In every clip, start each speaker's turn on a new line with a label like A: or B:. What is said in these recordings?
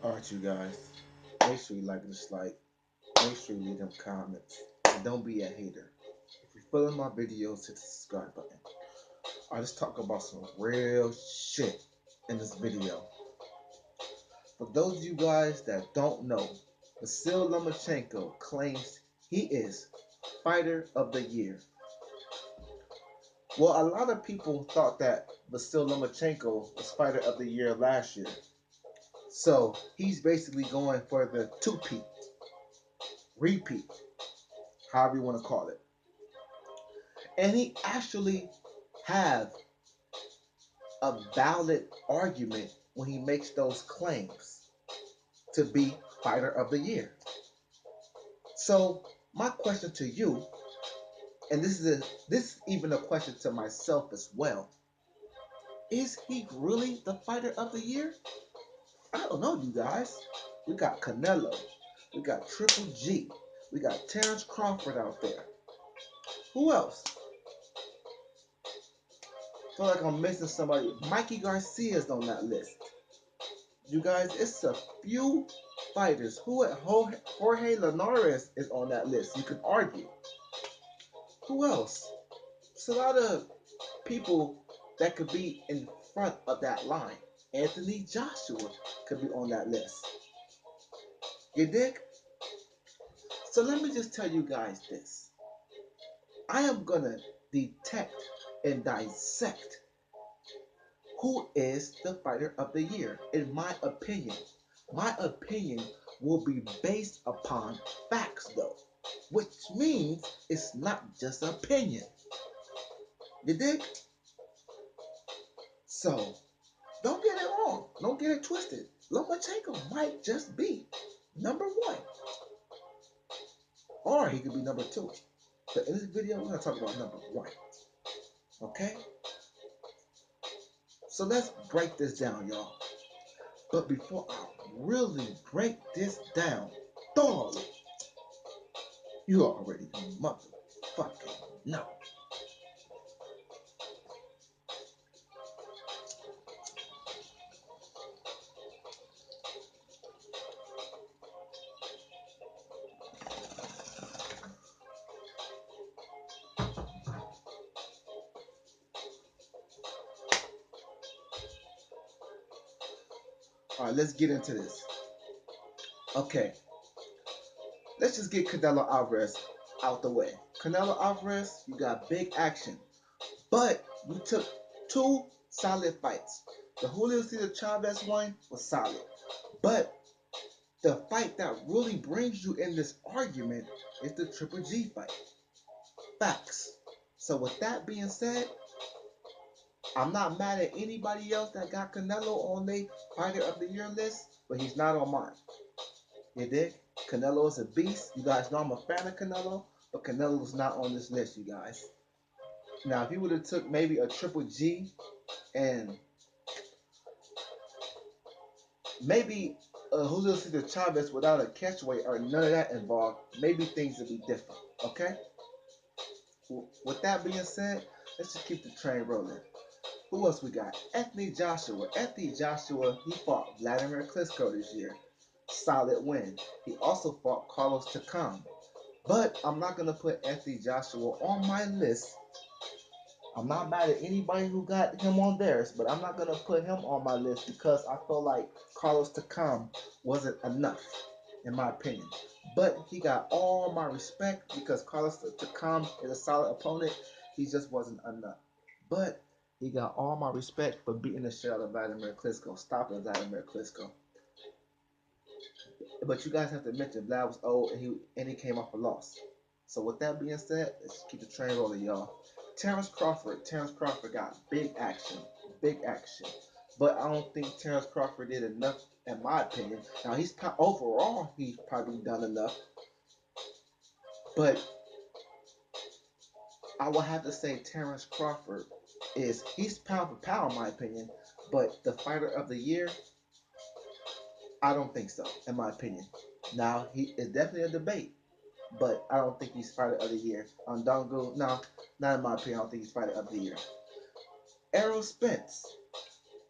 A: Alright, you guys. Make sure you like and dislike. Make sure you leave them comments. And don't be a hater. If you're feeling my videos, hit the subscribe button. I just talk about some real shit in this video. For those of you guys that don't know, Vasyl Lomachenko claims he is Fighter of the Year. Well, a lot of people thought that Vasyl Lomachenko was Fighter of the Year last year. So he's basically going for the two-peat, repeat, however you want to call it. And he actually have a valid argument when he makes those claims to be Fighter of the Year. So my question to you, and this is even a question to myself as well, is he really the Fighter of the Year? I don't know, you guys. We got Canelo, we got Triple G, we got Terrence Crawford out there. Who else? Feel like I'm missing somebody. Mikey Garcia's on that list. You guys, it's a few fighters. Jorge Linares is on that list. You can argue. Who else? It's a lot of people that could be in front of that line. Anthony Joshua could be on that list. You dig? So let me just tell you guys this. I am gonna detect and dissect who is the Fighter of the Year, in my opinion. My opinion will be based upon facts, though, which means it's not just opinion. You dig? So, don't get it wrong. Don't get it twisted. Lomachenko might just be number one, or he could be number two. But in this video, we're going to talk about number one. Okay? So let's break this down, y'all. But before I really break this down thoroughly, you already motherfucking know. All right, let's get into this. Okay, let's just get Canelo Alvarez out the way. Canelo Alvarez, you got big action, but you took two solid fights. The Julio Cesar Chavez one was solid, but the fight that really brings you in this argument is the Triple G fight. Facts. So with that being said, I'm not mad at anybody else that got Canelo on their Fighter of the Year list, but he's not on mine. You dig? Canelo is a beast. You guys know I'm a fan of Canelo, but Canelo's not on this list, you guys. Now, if he would have took maybe a Triple G and maybe Julio Cesar Chavez without a catchweight or none of that involved, maybe things would be different. Okay? With that being said, let's just keep the train rolling. Who else we got? Anthony Joshua. Anthony Joshua, he fought Vladimir Klitschko this year. Solid win. He also fought Carlos Takam. But I'm not going to put Anthony Joshua on my list. I'm not mad at anybody who got him on theirs, but I'm not going to put him on my list because I feel like Carlos Takam wasn't enough, in my opinion. But he got all my respect because Carlos Takam is a solid opponent. He just wasn't enough. But he got all my respect for beating the shit out of Vladimir Klitschko, stopping Vladimir Klitschko. But you guys have to mention Vlad was old and he came off a loss. So with that being said, let's keep the train rolling, y'all. Terrence Crawford got big action, big action. But I don't think Terrence Crawford did enough, in my opinion. Now overall he's probably done enough, but I will have to say Terrence Crawford he's pound for pound, in my opinion. But the Fighter of the Year, I don't think so, in my opinion. Now he is definitely a debate, but I don't think he's Fighter of the Year. No, not in my opinion. I don't think he's Fighter of the Year. Errol Spence.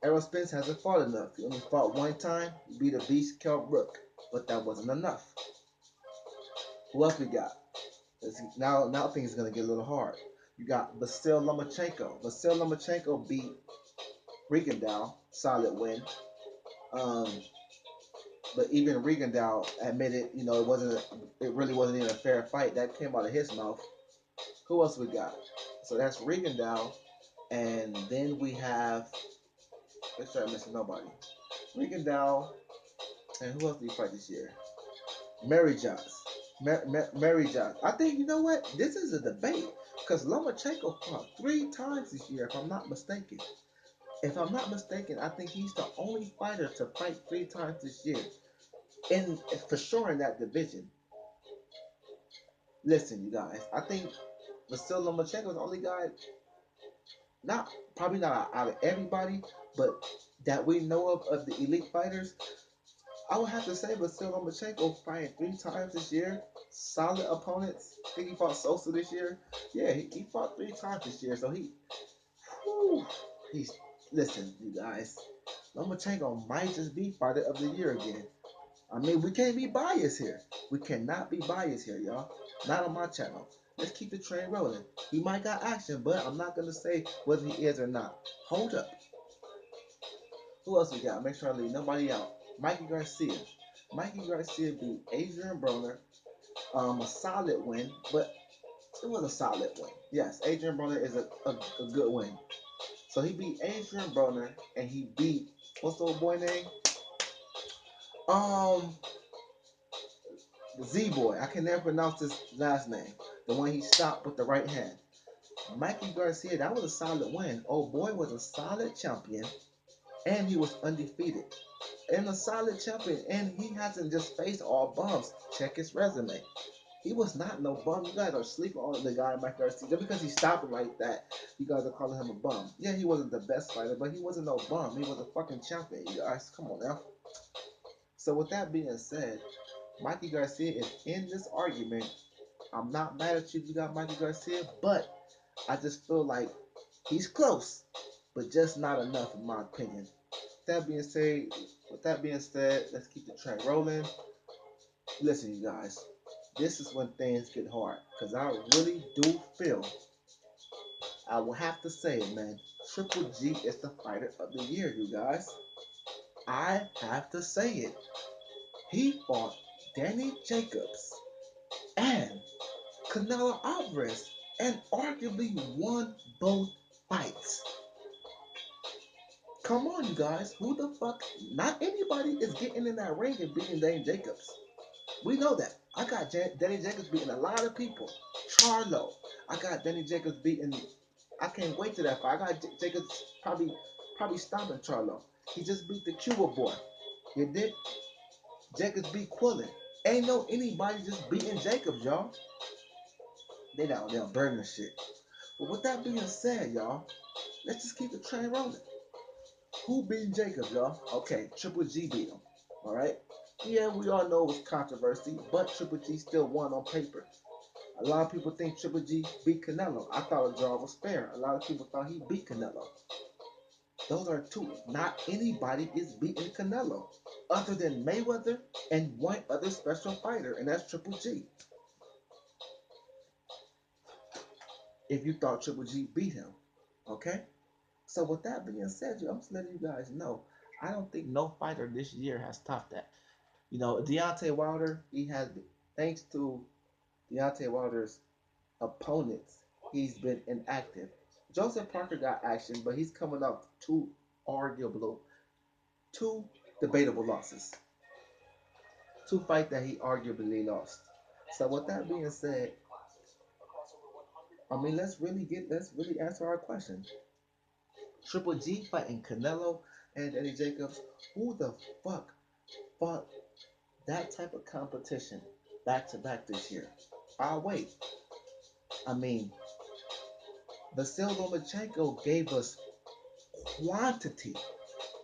A: Errol Spence hasn't fought enough. He only fought one time. He beat a beast, Kell Brook, but that wasn't enough. Who else we got? Now things are gonna get a little hard. You got Vasyl Lomachenko. Vasyl Lomachenko beat Rigondeaux, solid win. Um, but even Rigondeaux admitted, it really wasn't even a fair fight. That came out of his mouth. Who else we got? So that's Rigondeaux, and then we have. Let's try missing nobody. Rigondeaux, and who else did he fight this year? Mary Jones. Mary Jones. I think, you know what? This is a debate because Lomachenko fought 3 times this year, if I'm not mistaken. If I'm not mistaken, I think he's the only fighter to fight 3 times this year, in for sure in that division. Listen, you guys, I think Vasyl Lomachenko is the only guy, not probably not out of everybody, but that we know of the elite fighters. I would have to say Vasyl Lomachenko fighting 3 times this year. Solid opponents. I think he fought Sosa this year. Yeah, he fought 3 times this year. So whew, he's, listen, you guys. Lomachenko might just be fighter of the year again. I mean, we can't be biased here. We cannot be biased here, y'all. Not on my channel. Let's keep the train rolling. He might got action, but I'm not gonna say whether he is or not. Hold up. Who else we got? Make sure I leave nobody out. Mikey Garcia. Mikey Garcia beat Adrian Broner. A solid win, but it was a solid win. Yes, Adrian Broner is a good win. So he beat Adrian Broner, and he beat, what's the old boy name? Um, the Z boy. I can never pronounce his last name. The one he stopped with the right hand. Mikey Garcia, that was a solid win. Old boy was a solid champion, and he was undefeated. And a solid champion, and he hasn't just faced all bums. Check his resume. He was not no bum. You guys are sleeping on the guy Mike Garcia. Just because he's stopping like that, you guys are calling him a bum. Yeah, he wasn't the best fighter, but he wasn't no bum. He was a fucking champion, you guys. Come on now. So with that being said, Mikey Garcia is in this argument. I'm not mad at you if you got Mikey Garcia, but I just feel like he's close, but just not enough in my opinion. With that being said, let's keep the train rolling. Listen, you guys, this is when things get hard because I really do feel, I will have to say it, man. Triple G is the fighter of the year, you guys. I have to say it. He fought Danny Jacobs and Canelo Alvarez and arguably won both fights. Come on, you guys. Who the fuck? Not anybody is getting in that ring and beating Danny Jacobs. We know that. I got Danny Jacobs beating a lot of people. Charlo. I got Danny Jacobs beating. I can't wait to that fight. I got Jacobs probably stomping Charlo. He just beat the Cuba boy. You did? Jacobs beat Quillen. Ain't no anybody just beating Jacobs, y'all. They down there burning shit. But with that being said, y'all, let's just keep the train rolling. Who beat Jacobs, y'all? Okay, Triple G beat him. All right. Yeah, we all know it was controversy, but Triple G still won on paper. A lot of people think Triple G beat Canelo. I thought a draw was fair. A lot of people thought he beat Canelo. Those are two. Not anybody is beating Canelo other than Mayweather and one other special fighter, and that's Triple G. If you thought Triple G beat him, okay? So with that being said, I'm just letting you guys know, I don't think no fighter this year has topped that. Deontay Wilder, he has, thanks to Deontay Wilder's opponents, he's been inactive. Joseph Parker got action, but he's coming off two debatable losses. Two fights that he arguably lost. So with that being said, I mean, let's really answer our question. Triple G fighting Canelo and Eddie Jacobs. Who the fuck fought that type of competition back to back this year? I'll wait. I mean, Vasyl Lomachenko gave us quantity,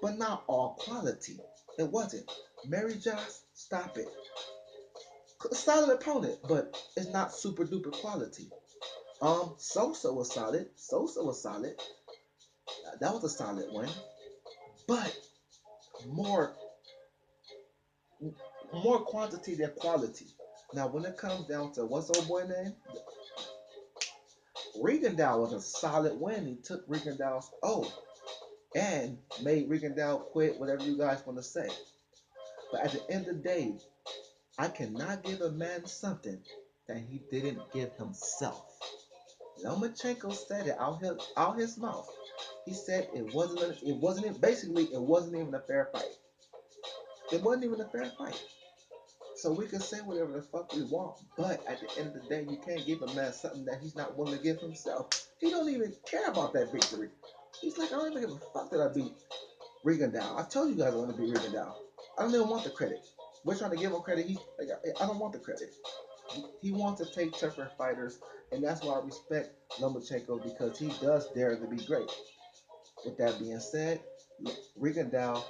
A: but not all quality. It wasn't. Mary Joss, stop it. Solid opponent, but it's not super duper quality. Sosa was solid. That was a solid win. but more more quantity than quality. Now, when it comes down to what's old boy name, Regendow was a solid win. He took Regendow's and made Regendow quit. Whatever you guys want to say, but at the end of the day, I cannot give a man something that he didn't give himself. Lomachenko said it out his mouth. He said it wasn't even a fair fight. It wasn't even a fair fight. So we can say whatever the fuck we want, but at the end of the day, you can't give a man something that he's not willing to give himself. He don't even care about that victory. He's like, I don't even give a fuck that I beat Regendow. I told you guys I want to beat Regendow. I don't even want the credit. We're trying to give him credit. He's like, I don't want the credit. He wants to take tougher fighters, and that's why I respect Lomachenko because he does dare to be great. With that being said, Regendow,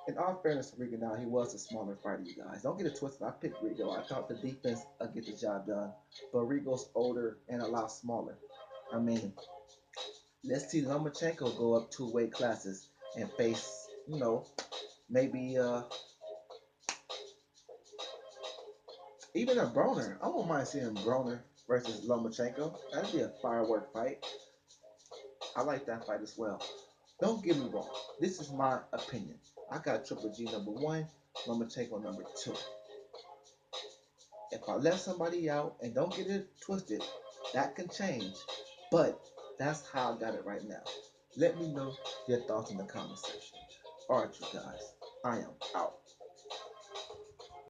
A: in all fairness to Rigo, he was a smaller fighter, you guys. Don't get it twisted. I picked Rigo. I thought the defense would get the job done. But Rigo's older and a lot smaller. I mean, let's see Lomachenko go up 2 weight classes and face, maybe even a Broner. I won't mind seeing Broner versus Lomachenko. That'd be a firework fight. I like that fight as well. Don't get me wrong. This is my opinion. I got Triple G #1, Lomachenko #2. If I left somebody out, and don't get it twisted, that can change. But that's how I got it right now. Let me know your thoughts in the comment section. Alright, you guys. I am out.